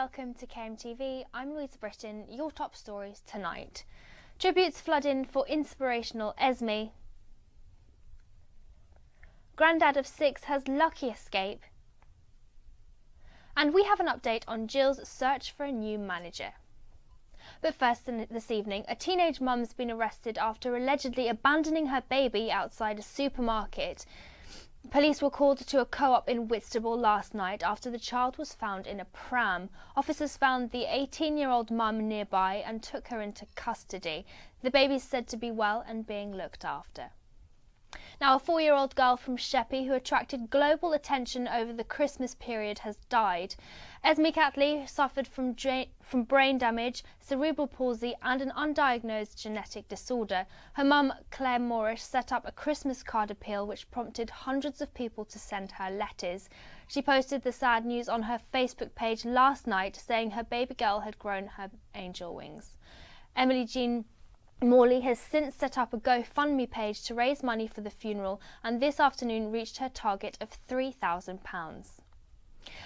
welcome to KMTV. I'm Louisa Britton. Your top stories tonight. Tributes flood in for inspirational Esme. Grandad of 6 has lucky escape. And we have an update on Jill's search for a new manager. But first this evening, a teenage mum's been arrested after allegedly abandoning her baby outside a supermarket. Police were called to a co-op in Whitstable last night after the child was found in a pram. Officers found the 18-year-old mum nearby and took her into custody. The baby is said to be well and being looked after. Now, a 4-year-old girl from Sheppey who attracted global attention over the Christmas period has died. Esme Catley suffered from brain damage, cerebral palsy and an undiagnosed genetic disorder. Her mum, Claire Moorish, set up a Christmas card appeal which prompted hundreds of people to send her letters. She posted the sad news on her Facebook page last night, saying her baby girl had grown her angel wings. Emily Jean Morley has since set up a GoFundMe page to raise money for the funeral and this afternoon reached her target of £3,000.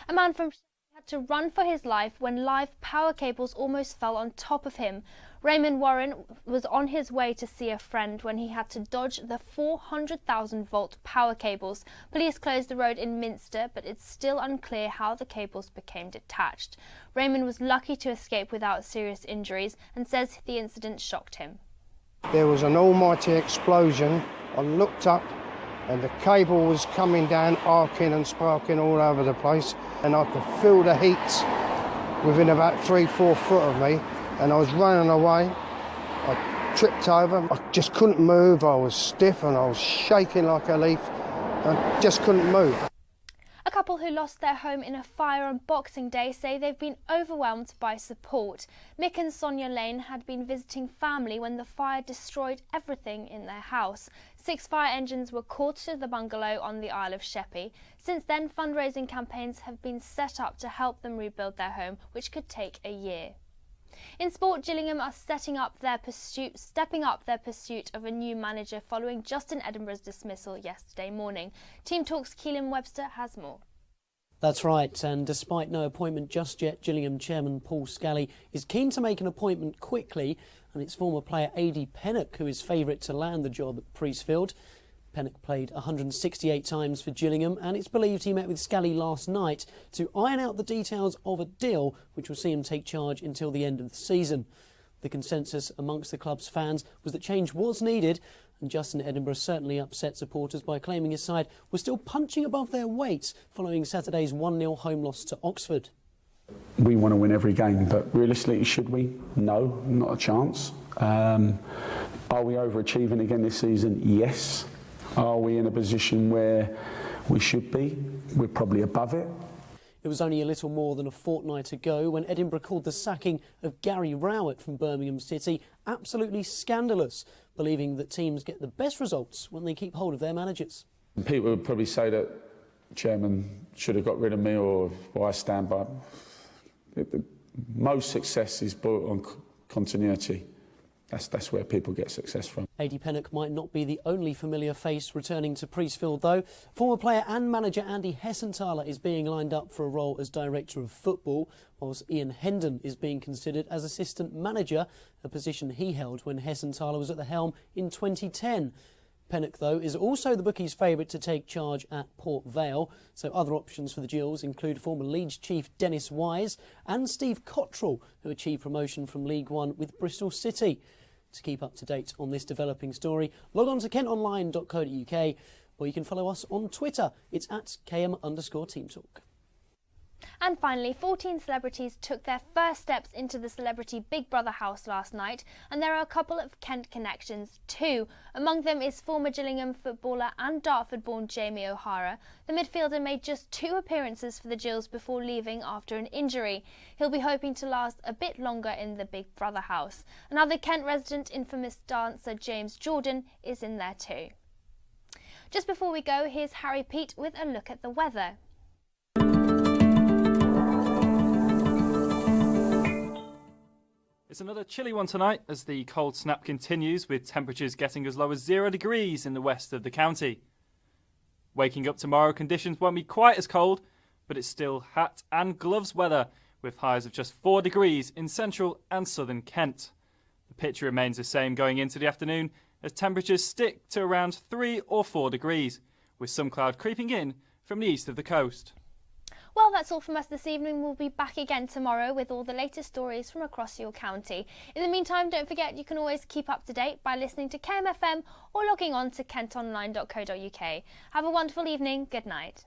A man from Sheppey had to run for his life when live power cables almost fell on top of him. Raymond Warren was on his way to see a friend when he had to dodge the 400,000 volt power cables. Police closed the road in Minster, but it's still unclear how the cables became detached. Raymond was lucky to escape without serious injuries and says the incident shocked him. There was an almighty explosion. I looked up and the cable was coming down, arcing and sparking all over the place, and I could feel the heat within about 3-4 foot of me, and I was running away. I tripped over. I just couldn't move. I was stiff and I was shaking like a leaf. I just couldn't move. A couple who lost their home in a fire on Boxing Day say they've been overwhelmed by support. Mick and Sonia Lane had been visiting family when the fire destroyed everything in their house. 6 fire engines were called to the bungalow on the Isle of Sheppey. Since then, fundraising campaigns have been set up to help them rebuild their home, which could take a year. In sport, Gillingham are stepping up their pursuit of a new manager following Justin Edinburgh's dismissal yesterday morning. Team Talk's Keelan Webster has more. That's right, and despite no appointment just yet, Gillingham chairman Paul Scally is keen to make an appointment quickly, and it's former player Adi Pennock who is favourite to land the job at Priestfield. Pennock played 168 times for Gillingham, and it's believed he met with Scally last night to iron out the details of a deal which will see him take charge until the end of the season. The consensus amongst the club's fans was that change was needed, and Justin Edinburgh certainly upset supporters by claiming his side was still punching above their weight following Saturday's 1-0 home loss to Oxford. We want to win every game, but realistically, should we? No, not a chance. Are we overachieving again this season? Yes. Are we in a position where we should be? We're probably above it. It was only a little more than a fortnight ago when Edinburgh called the sacking of Gary Rowett from Birmingham City absolutely scandalous, believing that teams get the best results when they keep hold of their managers. People would probably say that the chairman should have got rid of me, or I stand by. Most success is built on continuity. That's where people get success from. Adi Pennock might not be the only familiar face returning to Priestfield, though. Former player and manager Andy Hessenthaler is being lined up for a role as director of football, whilst Ian Hendon is being considered as assistant manager, a position he held when Hessenthaler was at the helm in 2010. Pennock, though, is also the bookies' favourite to take charge at Port Vale, so other options for the Gills include former Leeds chief Dennis Wise and Steve Cottrell, who achieved promotion from League One with Bristol City. To keep up to date on this developing story, log on to kentonline.co.uk, or you can follow us on Twitter. It's at @KM_TeamTalk. And finally, 14 celebrities took their first steps into the celebrity Big Brother house last night, and there are a couple of Kent connections too. Among them is former Gillingham footballer and Dartford-born Jamie O'Hara. The midfielder made just 2 appearances for the Gills before leaving after an injury. He'll be hoping to last a bit longer in the Big Brother house. Another Kent resident, infamous dancer James Jordan, is in there too. Just before we go, here's Harry Pete with a look at the weather. It's another chilly one tonight as the cold snap continues, with temperatures getting as low as 0 degrees in the west of the county. Waking up tomorrow, conditions won't be quite as cold, but it's still hat and gloves weather, with highs of just 4 degrees in central and southern Kent. The picture remains the same going into the afternoon as temperatures stick to around 3 or 4 degrees, with some cloud creeping in from the east of the coast. Well, that's all from us this evening. We'll be back again tomorrow with all the latest stories from across your county. In the meantime, don't forget you can always keep up to date by listening to KMFM or logging on to kentonline.co.uk. Have a wonderful evening. Good night.